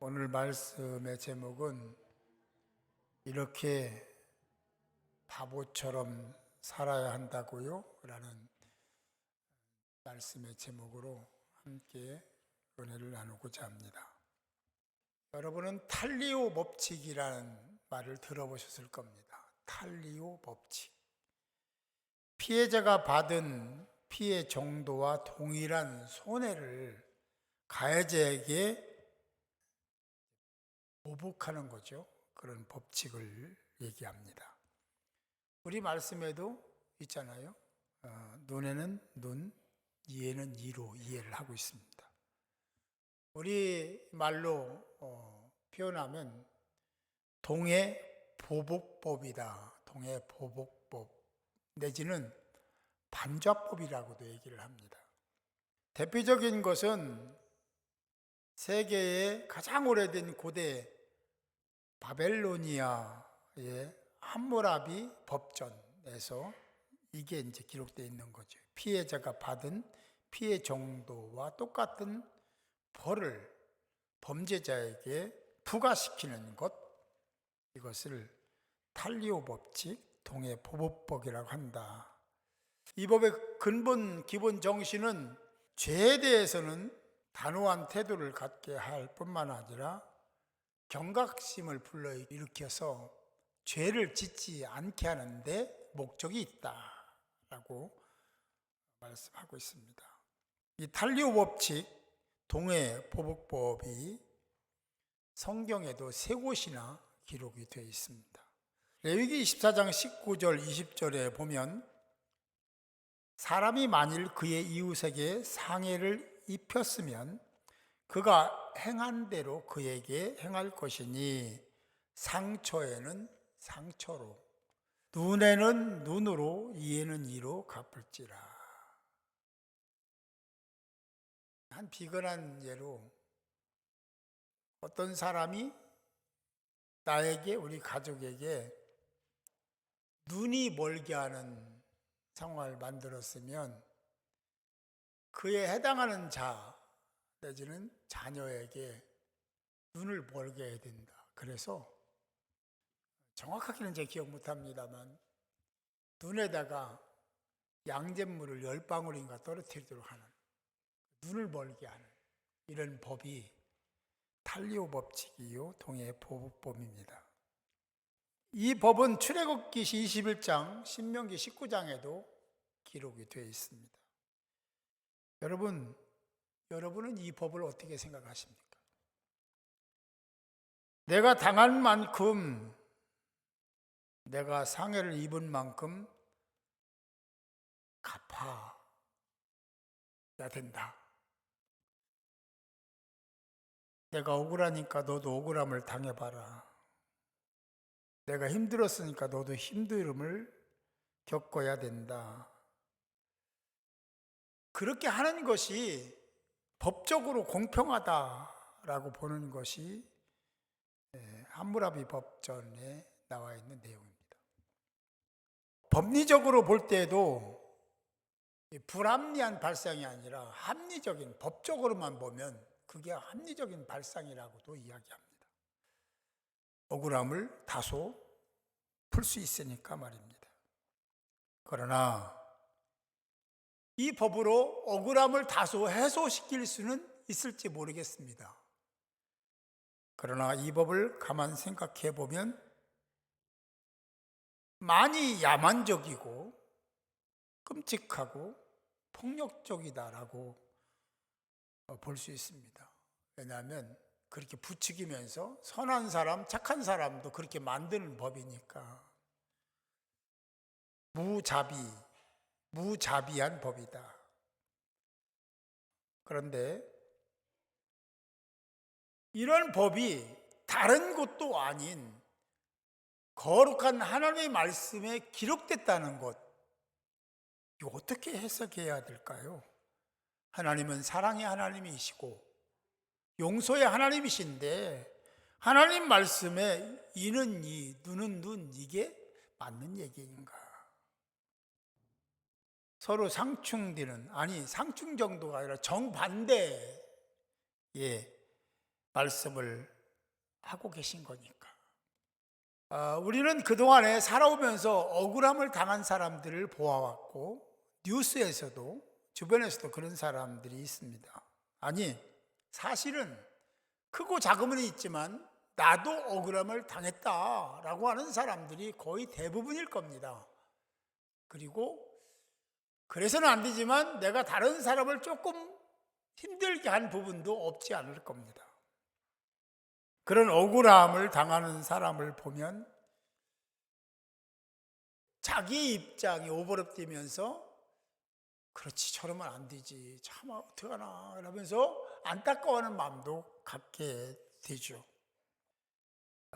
오늘 말씀의 제목은 이렇게 바보처럼 살아야 한다고요? 라는 말씀의 제목으로 함께 은혜를 나누고자 합니다. 여러분은 탈리오 법칙이라는 말을 들어보셨을 겁니다. 탈리오 법칙. 피해자가 받은 피해 정도와 동일한 손해를 가해자에게 보복하는 거죠. 그런 법칙을 얘기합니다. 우리 말씀에도 있잖아요. 눈에는 눈, 이에는 이로 이해를 하고 있습니다. 우리 말로 표현하면 동해보복법이다. 동해보복법 내지는 반좌법이라고도 얘기를 합니다. 대표적인 것은 세계의 가장 오래된 고대 바벨로니아의 함무라비 법전에서 이게 이제 기록되어 있는 거죠. 피해자가 받은 피해 정도와 똑같은 벌을 범죄자에게 부과시키는 것, 이것을 탈리오 법칙, 동해보복법이라고 한다. 이 법의 근본 기본 정신은 죄에 대해서는 단호한 태도를 갖게 할 뿐만 아니라 경각심을 불러일으켜서 죄를 짓지 않게 하는데 목적이 있다라고 말씀하고 있습니다. 이 탈리오 법칙, 동해보복법이 성경에도 3곳이나 기록이 되어 있습니다. 레위기 24장 19절 20절에 보면 사람이 만일 그의 이웃에게 상해를 입혔으면 그가 행한 대로 그에게 행할 것이니 상처에는 상처로, 눈에는 눈으로, 이에는 이로 갚을지라. 한 비근한 예로 어떤 사람이 나에게, 우리 가족에게 눈이 멀게 하는 상황을 만들었으면 그에 해당하는 자 내지는 자녀에게 눈을 멀게 해야 된다. 그래서 정확하게는 제가 기억 못합니다만 눈에다가 양잿물을 10방울인가 떨어뜨리도록 하는, 눈을 멀게 하는 이런 법이 탈리오 법칙이요 동해보복법입니다. 이 법은 출애굽기 21장, 신명기 19장에도 기록이 되어 있습니다. 여러분은 이 법을 어떻게 생각하십니까? 내가 당한 만큼, 내가 상해를 입은 만큼 갚아야 된다. 내가 억울하니까 너도 억울함을 당해봐라. 내가 힘들었으니까 너도 힘듦을 겪어야 된다. 그렇게 하는 것이 법적으로 공평하다라고 보는 것이 함무라비 법전에 나와 있는 내용입니다. 법리적으로 볼 때에도 불합리한 발상이 아니라 합리적인, 법적으로만 보면 그게 합리적인 발상이라고도 이야기합니다. 억울함을 다소 풀 수 있으니까 말입니다. 그러나 이 법으로 억울함을 다소 해소시킬 수는 있을지 모르겠습니다. 그러나 이 법을 가만 생각해 보면 많이 야만적이고 끔찍하고 폭력적이다라고 볼 수 있습니다. 왜냐하면 그렇게 부추기면서 선한 사람, 착한 사람도 그렇게 만드는 법이니까 무자비한 법이다. 그런데 이런 법이 다른 것도 아닌 거룩한 하나님의 말씀에 기록됐다는 것, 이거 어떻게 해석해야 될까요? 하나님은 사랑의 하나님이시고 용서의 하나님이신데 하나님 말씀에 이는 이, 눈은 눈, 이게 맞는 얘기인가? 서로 상충되는, 아니 상충 정도가 아니라 정반대의 말씀을 하고 계신 거니까. 우리는 그동안에 살아오면서 억울함을 당한 사람들을 보아왔고 뉴스에서도 주변에서도 그런 사람들이 있습니다. 아니, 사실은 크고 작은 은 있지만 나도 억울함을 당했다라고 하는 사람들이 거의 대부분일 겁니다. 그리고 그래서는 안 되지만 내가 다른 사람을 조금 힘들게 한 부분도 없지 않을 겁니다. 그런 억울함을 당하는 사람을 보면 자기 입장이 오버랩되면서 그렇지, 저러면 안 되지, 참 어떡하나 이러면서 안타까워하는 마음도 갖게 되죠.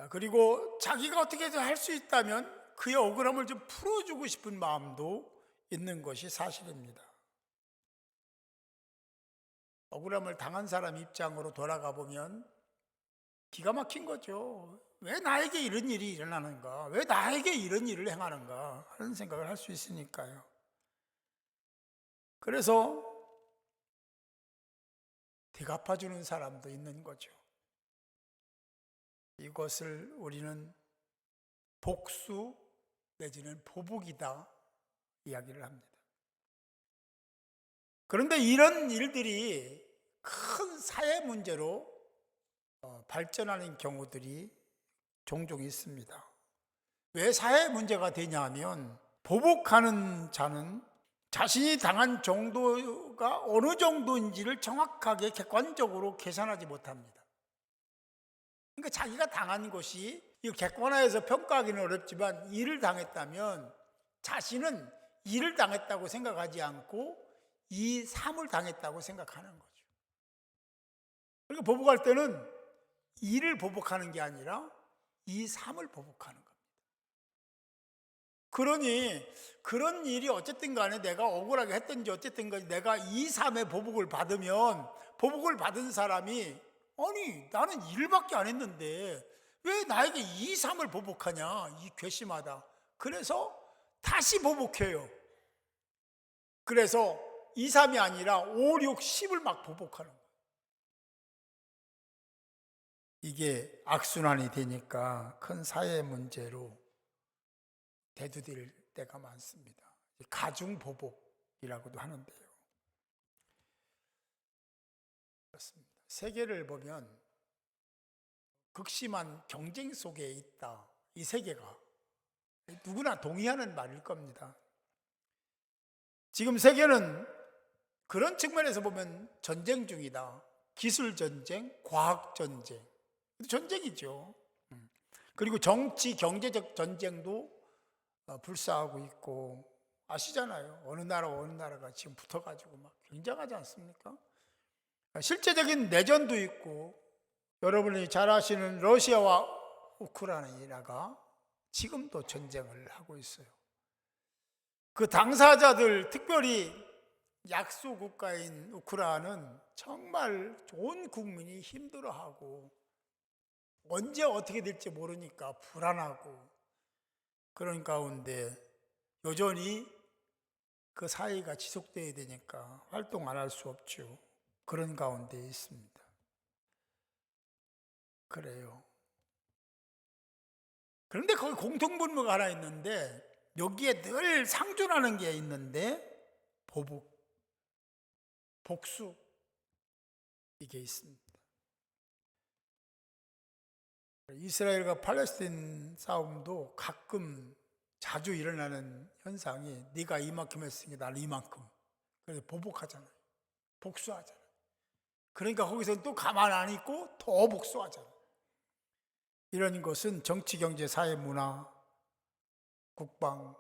그리고 자기가 어떻게든 할 수 있다면 그의 억울함을 좀 풀어주고 싶은 마음도 있는 것이 사실입니다. 억울함을 당한 사람 입장으로 돌아가 보면 기가 막힌 거죠. 왜 나에게 이런 일이 일어나는가? 왜 나에게 이런 일을 행하는가? 하는 생각을 할 수 있으니까요. 그래서 대갚아주는 사람도 있는 거죠. 이것을 우리는 복수 내지는 보복이다 이야기를 합니다. 그런데 이런 일들이 큰 사회 문제로 발전하는 경우들이 종종 있습니다. 왜 사회 문제가 되냐면 보복하는 자는 자신이 당한 정도가 어느 정도인지를 정확하게 객관적으로 계산하지 못합니다. 그러니까 자기가 당한 것이 객관화해서 평가하기는 어렵지만 일을 당했다면 자신은 일을 당했다고 생각하지 않고 이 삶을 당했다고 생각하는 거죠. 그러니까 보복할 때는 일을 보복하는 게 아니라 이 삶을 보복하는 겁니다. 그러니 그런 일이 어쨌든 간에 내가 억울하게 했든지 어쨌든 간에 내가 이 삶의 보복을 받으면 보복을 받은 사람이 아니 나는 일밖에 안 했는데 왜 나에게 이 삶을 보복하냐, 이 괘씸하다. 그래서 다시 보복해요. 그래서 2, 3이 아니라 5, 6, 10을 막 보복하는 거예요. 이게 악순환이 되니까 큰 사회 문제로 대두될 때가 많습니다. 가중보복이라고도 하는데요. 그렇습니다. 세계를 보면 극심한 경쟁 속에 있다. 이 세계가 누구나 동의하는 말일 겁니다. 지금 세계는 그런 측면에서 보면 전쟁 중이다. 기술 전쟁, 과학 전쟁. 전쟁이죠. 그리고 정치, 경제적 전쟁도 불사하고 있고 아시잖아요. 어느 나라가 지금 붙어가지고 막 굉장하지 않습니까? 실제적인 내전도 있고 여러분이 잘 아시는 러시아와 우크라이나가 지금도 전쟁을 하고 있어요. 그 당사자들, 특별히 약소 국가인 우크라이나는 정말 온 국민이 힘들어하고 언제 어떻게 될지 모르니까 불안하고 그런 가운데 여전히 그 사이가 지속돼야 되니까 활동 안 할 수 없죠. 그런 가운데 있습니다. 그래요. 그런데 거기 공통분모가 하나 있는데 여기에 늘 상존하는 게 있는데 보복, 복수 이게 있습니다. 이스라엘과 팔레스타인 싸움도 가끔 자주 일어나는 현상이 네가 이만큼 했으니 나는 이만큼. 그래서 보복하잖아요. 복수하잖아요. 그러니까 거기서 또 가만 안 있고 더 복수하잖아요. 이런 것은 정치, 경제, 사회, 문화, 국방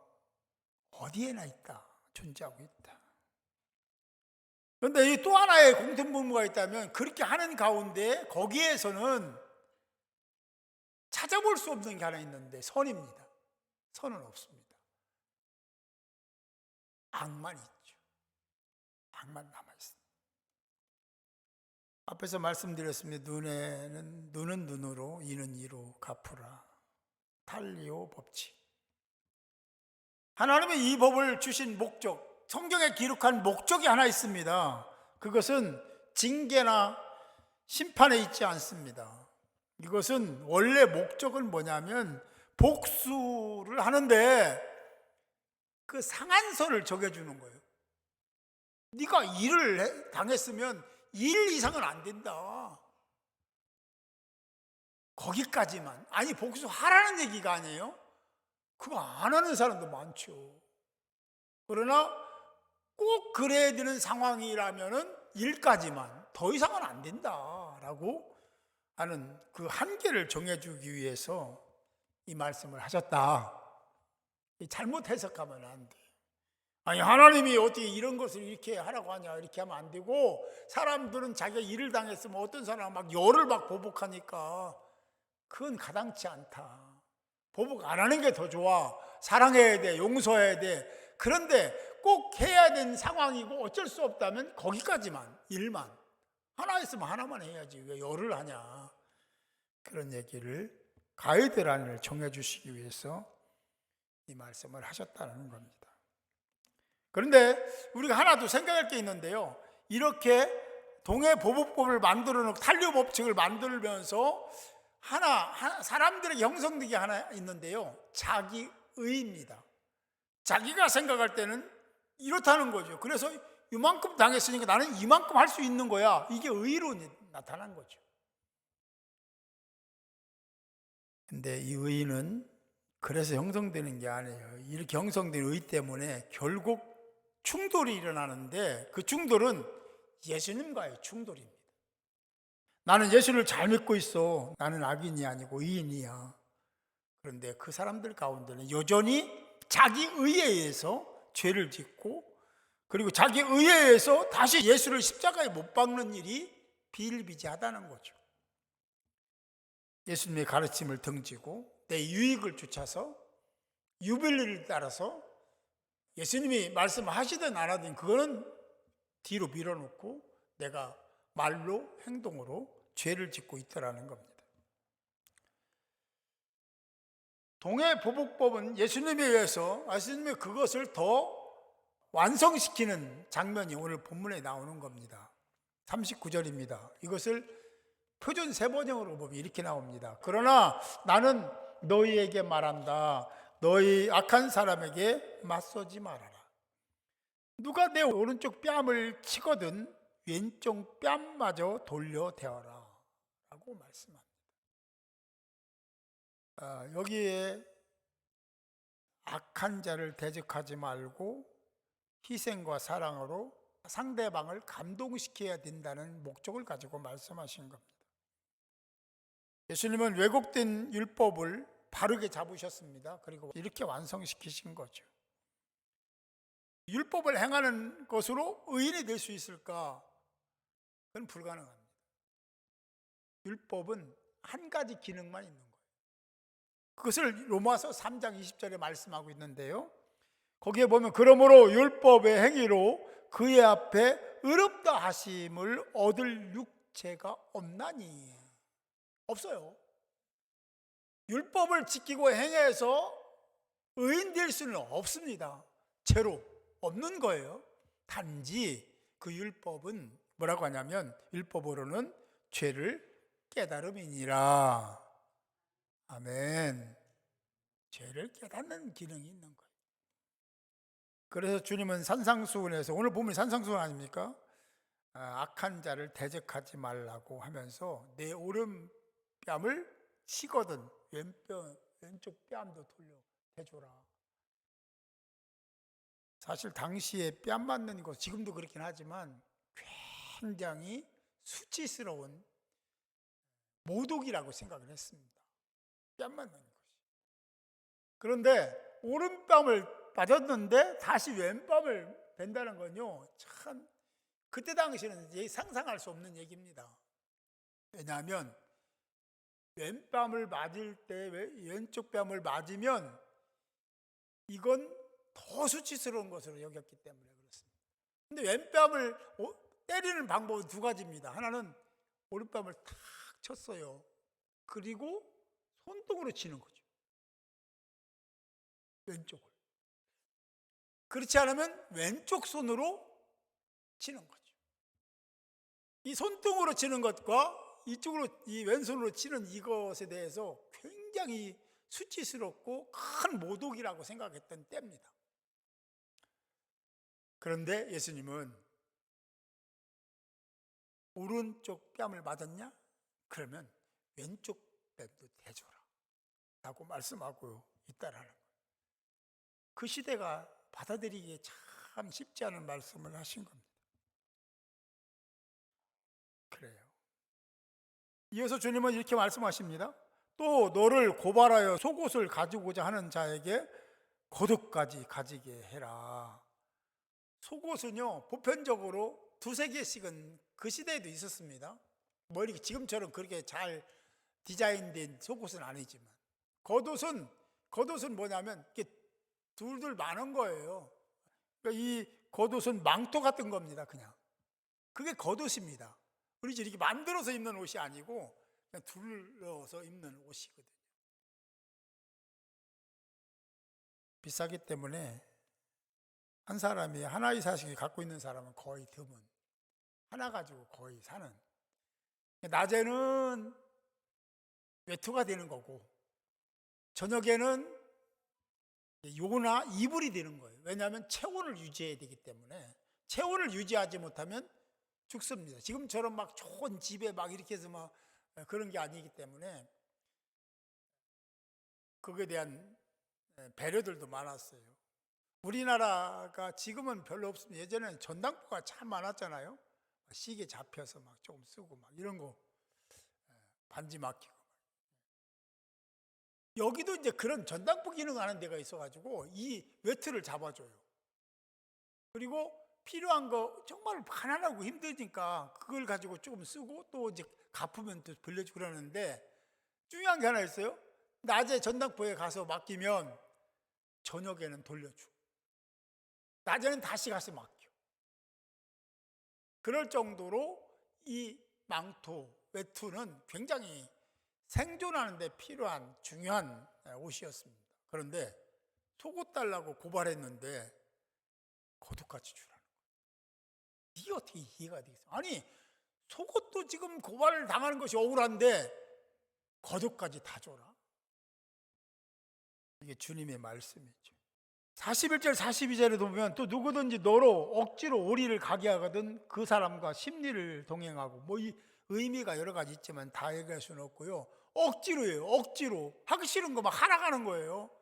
어디에나 있다. 존재하고 있다. 그런데 또 하나의 공통분모가 있다면 그렇게 하는 가운데 거기에서는 찾아볼 수 없는 게 하나 있는데 선입니다. 선은 없습니다. 악만 있죠. 악만 남아있습니다. 앞에서 말씀드렸습니다. 눈은 눈으로, 이는 이로 갚으라. 탈리오 법칙. 하나님의 이 법을 주신 목적, 성경에 기록한 목적이 하나 있습니다. 그것은 징계나 심판에 있지 않습니다. 이것은 원래 목적은 뭐냐면 복수를 하는데 그 상한선을 정해주는 거예요. 네가 일을 당했으면 2일 이상은 안 된다. 거기까지만. 아니, 복수하라는 얘기가 아니에요. 그거 안 하는 사람도 많죠. 그러나 꼭 그래야 되는 상황이라면은 일까지만, 더 이상은 안 된다라고 하는 그 한계를 정해주기 위해서 이 말씀을 하셨다. 잘못 해석하면 안 돼. 아니, 하나님이 어떻게 이런 것을 이렇게 하라고 하냐, 이렇게 하면 안 되고, 사람들은 자기가 일을 당했으면 어떤 사람은 막 열을 막 보복하니까 그건 가당치 않다. 보복 안 하는 게 더 좋아. 사랑해야 돼, 용서해야 돼. 그런데 꼭 해야 되는 상황이고 어쩔 수 없다면 거기까지만, 일만. 하나 있으면 하나만 해야지 왜 열을 하냐. 그런 얘기를 가이드라인을 정해주시기 위해서 이 말씀을 하셨다는 겁니다. 그런데 우리가 하나 더 생각할 게 있는데요, 이렇게 동해보복법을 만들어 놓고 탄류법칙을 만들면서 하나 사람들에게 형성된 게 하나 있는데요, 자기의입니다. 자기가 생각할 때는 이렇다는 거죠. 그래서 이만큼 당했으니까 나는 이만큼 할 수 있는 거야. 이게 의로 나타난 거죠. 근데 이 의는 그래서 형성되는 게 아니에요. 이렇게 형성된 의 때문에 결국 충돌이 일어나는데, 그 충돌은 예수님과의 충돌입니다. 나는 예수를 잘 믿고 있어. 나는 악인이 아니고 의인이야. 그런데 그 사람들 가운데는 여전히 자기 의에 의해서 죄를 짓고, 그리고 자기 의에 의해서 다시 예수를 십자가에 못 박는 일이 비일비재하다는 거죠. 예수님의 가르침을 등지고 내 유익을 쫓아서 유별리를 따라서 예수님이 말씀하시든 안 하든 그거는 뒤로 밀어놓고 내가 말로 행동으로 죄를 짓고 있다라는 겁니다. 동해보복법은 예수님에 의해서 예수님이 그것을 더 완성시키는 장면이 오늘 본문에 나오는 겁니다. 39절입니다. 이것을 표준 세번역으로 보면 이렇게 나옵니다. 그러나 나는 너희에게 말한다. 너희 악한 사람에게 맞서지 말아라. 누가 내 오른쪽 뺨을 치거든 왼쪽 뺨마저 돌려 대어라 라고 말씀합니다. 여기에 악한 자를 대적하지 말고 희생과 사랑으로 상대방을 감동시켜야 된다는 목적을 가지고 말씀하신 겁니다. 예수님은 왜곡된 율법을 바르게 잡으셨습니다. 그리고 이렇게 완성시키신 거죠. 율법을 행하는 것으로 의인이 될 수 있을까? 그건 불가능합니다. 율법은 한 가지 기능만 있는 거예요. 그것을 로마서 3장 20절에 말씀하고 있는데요, 거기에 보면 그러므로 율법의 행위로 그의 앞에 의롭다 하심을 얻을 육체가 없나니. 없어요. 율법을 지키고 행해서 의인 될 수는 없습니다. 죄로 없는 거예요. 단지 그 율법은 뭐라고 하냐면 율법으로는 죄를 깨달음이니라. 아멘. 죄를 깨닫는 기능이 있는 거예요. 그래서 주님은 산상수훈에서, 오늘 보면 산상수훈 아닙니까? 악한 자를 대적하지 말라고 하면서 내 오른뺨을 치거든 왼쪽 뺨도 돌려 대줘라. 사실 당시에 뺨 맞는 것, 지금도 그렇긴 하지만 굉장히 수치스러운 모독이라고 생각을 했습니다. 뺨 맞는 것이. 그런데 오른뺨을 맞았는데 다시 왼뺨을 벤다는 건요, 참 그때 당시에는 상상할 수 없는 얘기입니다. 왜냐하면 왼뺨을 맞을 때 왼쪽 뺨을 맞으면 이건 더 수치스러운 것으로 여겼기 때문에 그렇습니다. 근데 왼뺨을 때리는 방법은 두 가지입니다. 하나는 오른뺨을 탁 쳤어요. 그리고 손등으로 치는 거죠. 왼쪽을. 그렇지 않으면 왼쪽 손으로 치는 거죠. 이 손등으로 치는 것과 이쪽으로 이 왼손으로 치는 이것에 대해서 굉장히 수치스럽고 큰 모독이라고 생각했던 때입니다. 그런데 예수님은 오른쪽 뺨을 맞았냐? 그러면 왼쪽 뺨도 대줘라 라고 말씀하고 있다라는 거예요. 그 시대가 받아들이기에 참 쉽지 않은 말씀을 하신 겁니다. 그래요. 이어서 주님은 이렇게 말씀하십니다. 또 너를 고발하여 속옷을 가지고자 하는 자에게 겉옷까지 가지게 해라. 속옷은요, 보편적으로 두세 개씩은 그 시대에도 있었습니다. 뭐 이렇게 지금처럼 그렇게 잘 디자인된 속옷은 아니지만, 겉옷은 뭐냐면 이렇게 둘둘 많은 거예요. 그러니까 이 겉옷은 망토 같은 겁니다. 그냥 그게 겉옷입니다. 우리 이렇게 만들어서 입는 옷이 아니고 그냥 둘러서 입는 옷이거든요. 비싸기 때문에 한 사람이 하나 이상씩 갖고 있는 사람은 거의 드문, 하나 가지고 거의 사는. 낮에는 외투가 되는 거고 저녁에는 요나 이불이 되는 거예요. 왜냐하면 체온을 유지해야 되기 때문에 체온을 유지하지 못하면 죽습니다. 지금처럼 막 좋은 집에 막 이렇게 해서 막 그런 게 아니기 때문에 그거에 대한 배려들도 많았어요. 우리나라가 지금은 별로 없습니다. 예전에는 전당포가 참 많았잖아요. 시계 잡혀서 막 조금 쓰고 막 이런 거 반지 맡기고. 여기도 이제 그런 전당포 기능하는 데가 있어가지고 이 외투를 잡아줘요. 그리고 필요한 거 정말 가난하고 힘드니까 그걸 가지고 조금 쓰고 또 이제 갚으면 또 빌려주고 그러는데 중요한 게 하나 있어요. 낮에 전당포에 가서 맡기면 저녁에는 돌려주고 낮에는 다시 가서 맡겨. 그럴 정도로 이 망토, 외투는 굉장히 생존하는 데 필요한 중요한 옷이었습니다. 그런데 속옷 달라고 고발했는데 겉옷까지 주라는 거예요. 이게 어떻게 이해가 되겠어요? 아니 속옷도 지금 고발을 당하는 것이 억울한데 겉옷까지 다 줘라. 이게 주님의 말씀이죠. 41절 42절에도 보면 또 누구든지 너로 억지로 오리를 가게 하거든 그 사람과 심리를 동행하고 뭐 이 의미가 여러 가지 있지만 다 얘기할 수는 없고요. 억지로예요. 억지로 하기 싫은 거 막 하라가는 거예요.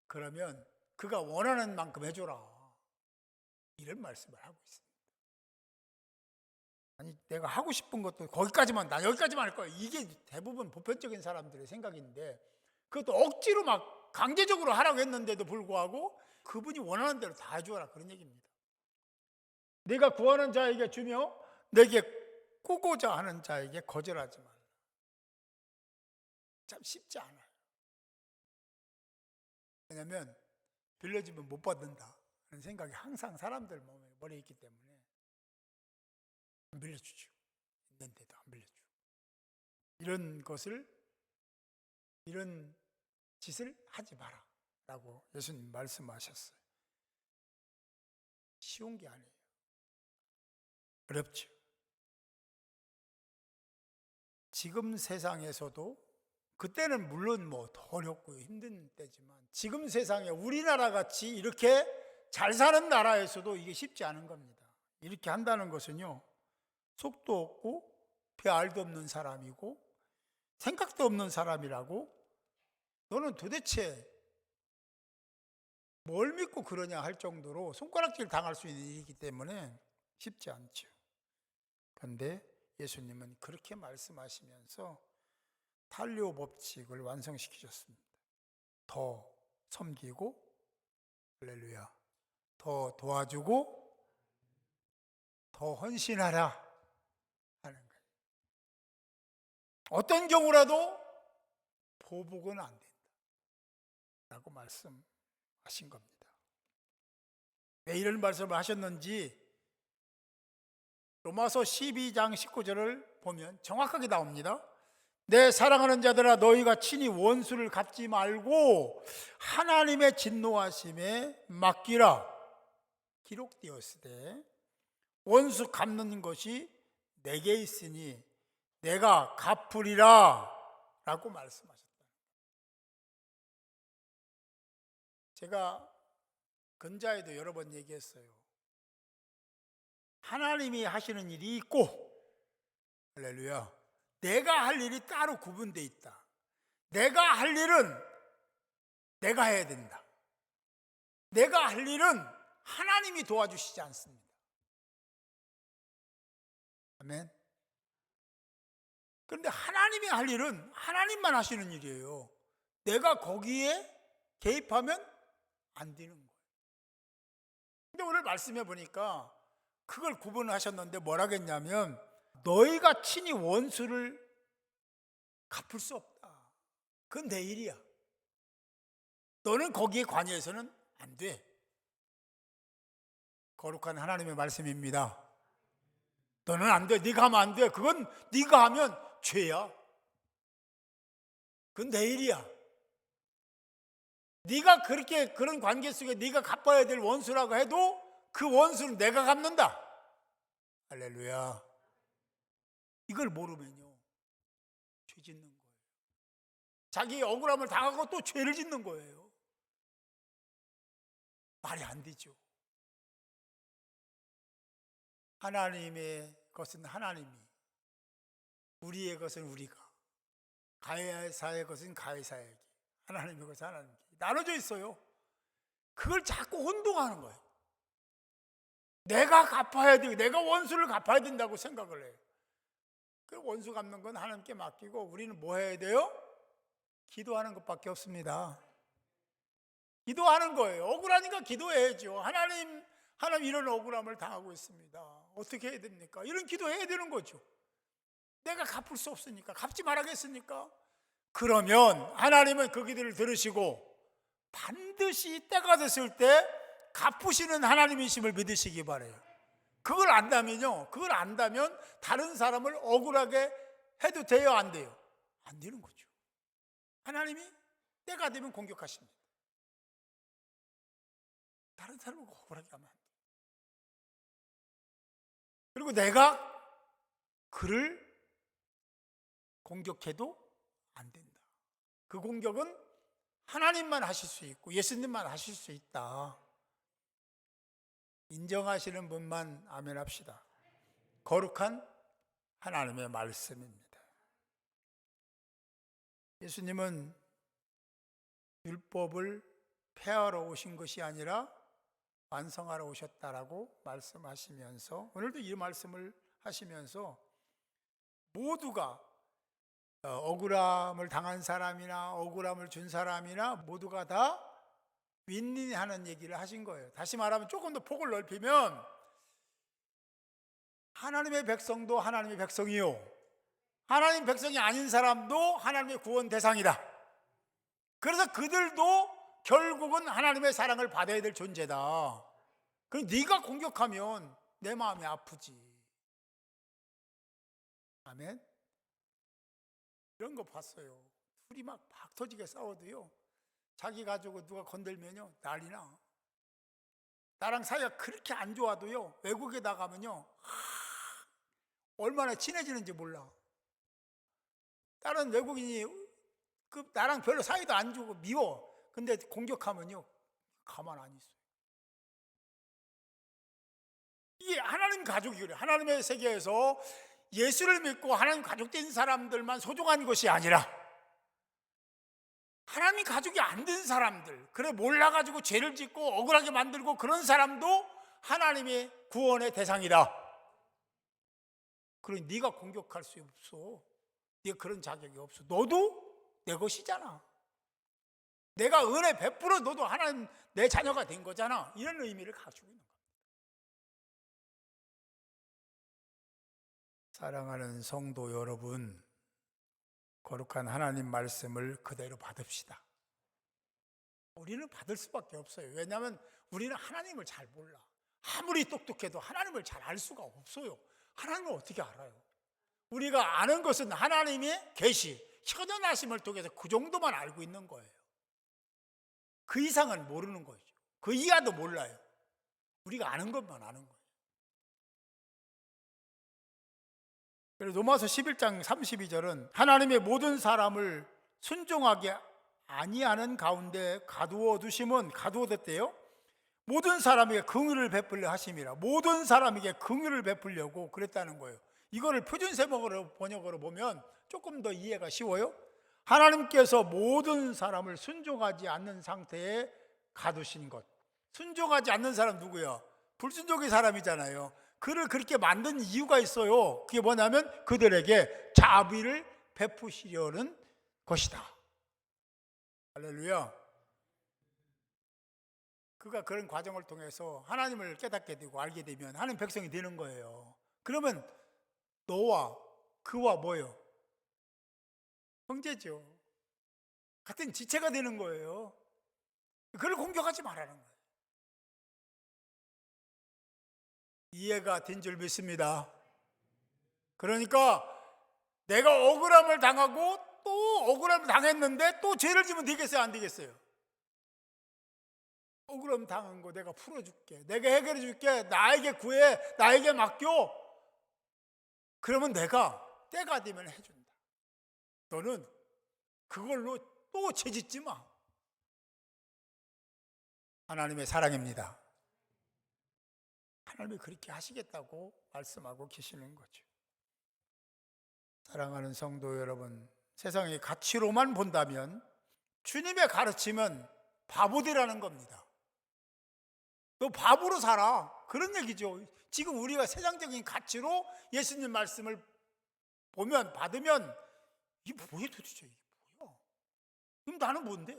그러면 그가 원하는 만큼 해줘라. 이런 말씀을 하고 있습니다. 아니 내가 하고 싶은 것도 거기까지만 나 여기까지만 할 거야. 이게 대부분 보편적인 사람들의 생각인데 그것도 억지로 막 강제적으로 하라고 했는데도 불구하고 그분이 원하는 대로 다 해줘라 그런 얘기입니다. 내가 구하는 자에게 주며 내게 꾸고자 하는 자에게 거절하지 말라. 참 쉽지 않아요. 왜냐하면 빌려주면 못 받는다 하는 생각이 항상 사람들 머리에 있기 때문에 안 빌려주죠. 있는데도 안 빌려주고 이런 짓을 하지 마라 라고 예수님 말씀하셨어요. 쉬운 게 아니에요. 어렵죠. 지금 세상에서도 그때는 물론 뭐 더 어렵고 힘든 때지만 지금 세상에 우리나라 같이 이렇게 잘 사는 나라에서도 이게 쉽지 않은 겁니다. 이렇게 한다는 것은요, 속도 없고 별 알도 없는 사람이고 생각도 없는 사람이라고 너는 도대체 뭘 믿고 그러냐 할 정도로 손가락질 당할 수 있는 일이기 때문에 쉽지 않죠. 그런데 예수님은 그렇게 말씀하시면서 탈료 법칙을 완성시키셨습니다. 더 섬기고 할렐루야 더 도와주고 더 헌신하라 하는 거예요. 어떤 경우라도 보복은 안 된다 라고 말씀하신 겁니다. 왜 이런 말씀을 하셨는지 로마서 12장 19절을 보면 정확하게 나옵니다. 내 사랑하는 자들아 너희가 친히 원수를 갚지 말고 하나님의 진노하심에 맡기라. 기록되었으되 원수 갚는 것이 내게 있으니 내가 갚으리라 라고 말씀하셨다. 제가 근자에도 여러 번 얘기했어요. 하나님이 하시는 일이 있고, 할렐루야, 내가 할 일이 따로 구분되어 있다. 내가 할 일은 내가 해야 된다. 내가 할 일은 하나님이 도와주시지 않습니다. 아멘. 그런데 하나님이 할 일은 하나님만 하시는 일이에요. 내가 거기에 개입하면 안 되는 거예요. 근데 오늘 말씀해 보니까 그걸 구분하셨는데 뭐라겠냐면, 너희가 친히 원수를 갚을 수 없다. 그건 내 일이야. 너는 거기에 관여해서는 안 돼. 거룩한 하나님의 말씀입니다. 너는 안 돼. 네가 하면 안 돼. 그건 네가 하면 죄야. 그건 내 일이야. 네가 그렇게 그런 관계 속에 네가 갚아야 될 원수라고 해도 그 원수는 내가 갚는다. 할렐루야. 이걸 모르면요, 죄 짓는 거예요. 자기 억울함을 당하고 또 죄를 짓는 거예요. 말이 안 되죠. 하나님의 것은 하나님이, 우리의 것은 우리가, 가해사의 것은 가해사에게, 하나님의 것은 하나님께 나눠져 있어요. 그걸 자꾸 혼동하는 거예요. 내가 갚아야 되고 내가 원수를 갚아야 된다고 생각을 해요. 그 원수 갚는 건 하나님께 맡기고 우리는 뭐 해야 돼요? 기도하는 것밖에 없습니다. 기도하는 거예요. 억울하니까 기도해야죠. 하나님 이런 억울함을 당하고 있습니다. 어떻게 해야 됩니까? 이런 기도해야 되는 거죠. 내가 갚을 수 없으니까, 갚지 말아야겠습니까? 그러면 하나님은 그 기도를 들으시고 반드시 때가 됐을 때 갚으시는 하나님이심을 믿으시기 바라요. 그걸 안다면요, 그걸 안다면 다른 사람을 억울하게 해도 돼요, 안 돼요? 안 되는 거죠. 하나님이 때가 되면 공격하십니다. 다른 사람을 억울하게 하면 안 돼요. 그리고 내가 그를 공격해도 안 된다. 그 공격은 하나님만 하실 수 있고 예수님만 하실 수 있다. 인정하시는 분만 아멘 합시다. 거룩한 하나님의 말씀입니다. 예수님은 율법을 폐하러 오신 것이 아니라 완성하러 오셨다라고 말씀하시면서, 오늘도 이 말씀을 하시면서 모두가 억울함을 당한 사람이나 억울함을 준 사람이나 모두가 다 윈윈하는 얘기를 하신 거예요. 다시 말하면 조금 더 폭을 넓히면 하나님의 백성도 하나님의 백성이요, 하나님 백성이 아닌 사람도 하나님의 구원 대상이다. 그래서 그들도 결국은 하나님의 사랑을 받아야 될 존재다. 그럼 네가 공격하면 내 마음이 아프지. 아멘. 이런 거 봤어요. 둘이 막 터지게 싸워도요, 자기 가족을 누가 건들면요 난리나. 나랑 사이가 그렇게 안 좋아도요, 외국에 나가면요 얼마나 친해지는지 몰라. 다른 외국인이 나랑 별로 사이도 안 좋고 미워. 근데 공격하면요 가만 안 있어요. 이게 하나님 가족이 그래요. 하나님의 세계에서 예수를 믿고 하나님 가족 된 사람들만 소중한 것이 아니라 하나님 가족이 안 된 사람들, 그래 몰라가지고 죄를 짓고 억울하게 만들고 그런 사람도 하나님의 구원의 대상이다. 그러니 네가 공격할 수 없어. 네가 그런 자격이 없어. 너도 내 것이잖아. 내가 은혜 베풀어 너도 하나님 내 자녀가 된 거잖아. 이런 의미를 가지고 있는 거야. 사랑하는 성도 여러분, 거룩한 하나님 말씀을 그대로 받읍시다. 우리는 받을 수밖에 없어요. 왜냐하면 우리는 하나님을 잘 몰라. 아무리 똑똑해도 하나님을 잘 알 수가 없어요. 하나님을 어떻게 알아요? 우리가 아는 것은 하나님의 계시, 현현하심을 통해서 그 정도만 알고 있는 거예요. 그 이상은 모르는 거죠. 그 이하도 몰라요. 우리가 아는 것만 아는 거예요. 그래서 로마서 11장 32절은 하나님의 모든 사람을 순종하게 아니하는 가운데 가두어 두심은, 가두어뒀대요. 모든 사람에게 긍휼을 베풀려 하심이라. 모든 사람에게 긍휼을 베풀려고 그랬다는 거예요. 이거를 표준세목으로 번역으로 보면 조금 더 이해가 쉬워요. 하나님께서 모든 사람을 순종하지 않는 상태에 가두신 것. 순종하지 않는 사람 누구야? 불순종의 사람이잖아요. 그를 그렇게 만든 이유가 있어요. 그게 뭐냐면 그들에게 자비를 베푸시려는 것이다. 할렐루야. 그가 그런 과정을 통해서 하나님을 깨닫게 되고 알게 되면 하나님 백성이 되는 거예요. 그러면 너와 그와 뭐예요? 형제죠. 같은 지체가 되는 거예요. 그를 공격하지 말라는 거예요. 이해가 된 줄 믿습니다. 그러니까 내가 억울함을 당하고 또 억울함을 당했는데 또 죄를 지면 되겠어요? 안 되겠어요? 억울함 당한 거 내가 풀어줄게, 내가 해결해 줄게, 나에게 구해, 나에게 맡겨. 그러면 내가 때가 되면 해준다. 너는 그걸로 또 죄짓지 마. 하나님의 사랑입니다. 하나님이 그렇게 하시겠다고 말씀하고 계시는 거죠. 사랑하는 성도 여러분, 세상의 가치로만 본다면 주님의 가르침은 바보되라는 겁니다. 너 바보로 살아, 그런 얘기죠. 지금 우리가 세상적인 가치로 예수님 말씀을 보면, 받으면 이게 뭐야 도대체, 이게 뭐야? 그럼 나는 뭔데?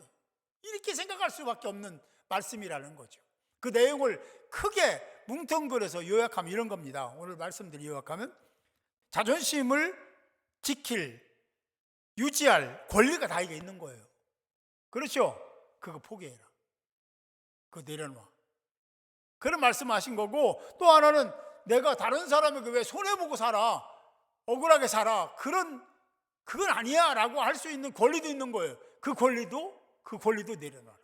이렇게 생각할 수밖에 없는 말씀이라는 거죠. 그 내용을 크게 뭉텅그려서 요약하면 이런 겁니다. 오늘 말씀드린 요약하면 자존심을 지킬, 유지할 권리가 나에게 있는 거예요. 그렇죠? 그거 포기해라. 그거 내려놔. 그런 말씀하신 거고, 또 하나는 내가 다른 사람에게 왜 손해보고 살아, 억울하게 살아, 그건 아니야 라고 할 수 있는 권리도 있는 거예요. 그 권리도 내려놔라.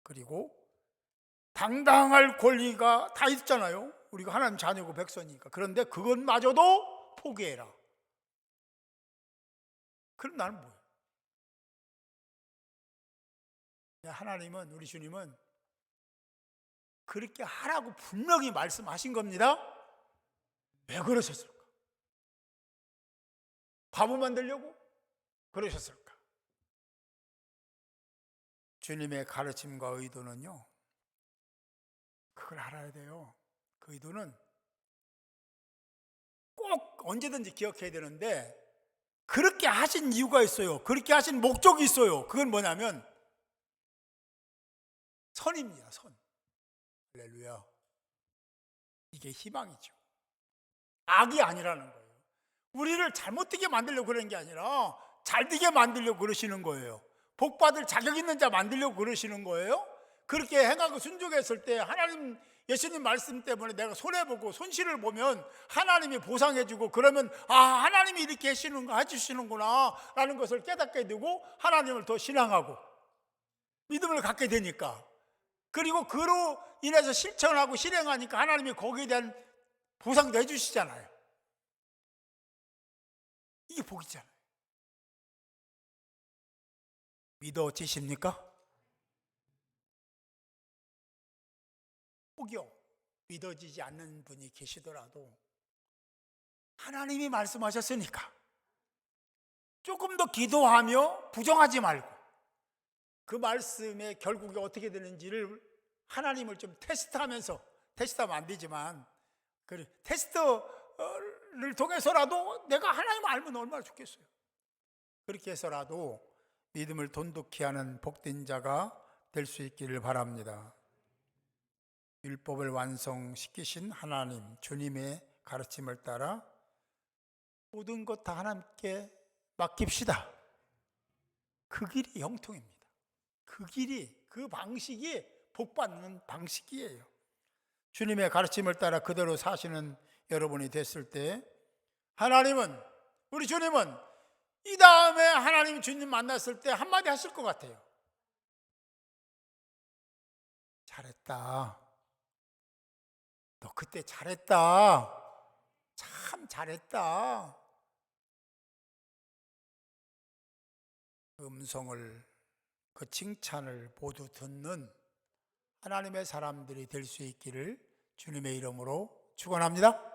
그리고 당당할 권리가 다 있잖아요. 우리가 하나님 자녀고 백성이니까. 그런데 그것마저도 포기해라. 그럼 나는 뭐예요? 하나님은, 우리 주님은 그렇게 하라고 분명히 말씀하신 겁니다. 왜 그러셨을까? 바보 만들려고 그러셨을까? 주님의 가르침과 의도는요, 그걸 알아야 돼요. 그 의도는 꼭 언제든지 기억해야 되는데, 그렇게 하신 이유가 있어요. 그렇게 하신 목적이 있어요. 그건 뭐냐면 선입니다. 선. 할렐루야. 이게 희망이죠. 악이 아니라는 거예요. 우리를 잘못되게 만들려고 그러는 게 아니라 잘되게 만들려고 그러시는 거예요. 복받을 자격 있는 자 만들려고 그러시는 거예요. 그렇게 행하고 순종했을 때 하나님, 예수님 말씀 때문에 내가 손해보고 손실을 보면 하나님이 보상해주고, 그러면 하나님이 이렇게 해주시는구나 라는 것을 깨닫게 되고 하나님을 더 신앙하고 믿음을 갖게 되니까, 그리고 그로 인해서 실천하고 실행하니까 하나님이 거기에 대한 보상도 해주시잖아요. 이게 복이잖아요. 믿어지십니까? 복이요. 믿어지지 않는 분이 계시더라도 하나님이 말씀하셨으니까 조금 더 기도하며 부정하지 말고 그 말씀의 결국이 어떻게 되는지를 하나님을 좀 테스트하면서, 테스트하면 안 되지만 그 테스트를 통해서라도 내가 하나님을 알면 얼마나 좋겠어요. 그렇게 해서라도 믿음을 돈독히 하는 복된 자가 될 수 있기를 바랍니다. 율법을 완성시키신 하나님, 주님의 가르침을 따라 모든 것 다 하나님께 맡깁시다. 그 길이 형통입니다. 그 길이, 그 방식이 복받는 방식이에요. 주님의 가르침을 따라 그대로 사시는 여러분이 됐을 때 하나님은, 우리 주님은 이 다음에 하나님 주님 만났을 때 한마디 하실 것 같아요. 잘했다. 너 그때 잘했다. 참 잘했다. 음성을, 그 칭찬을 모두 듣는 하나님의 사람들이 될 수 있기를 주님의 이름으로 축원합니다.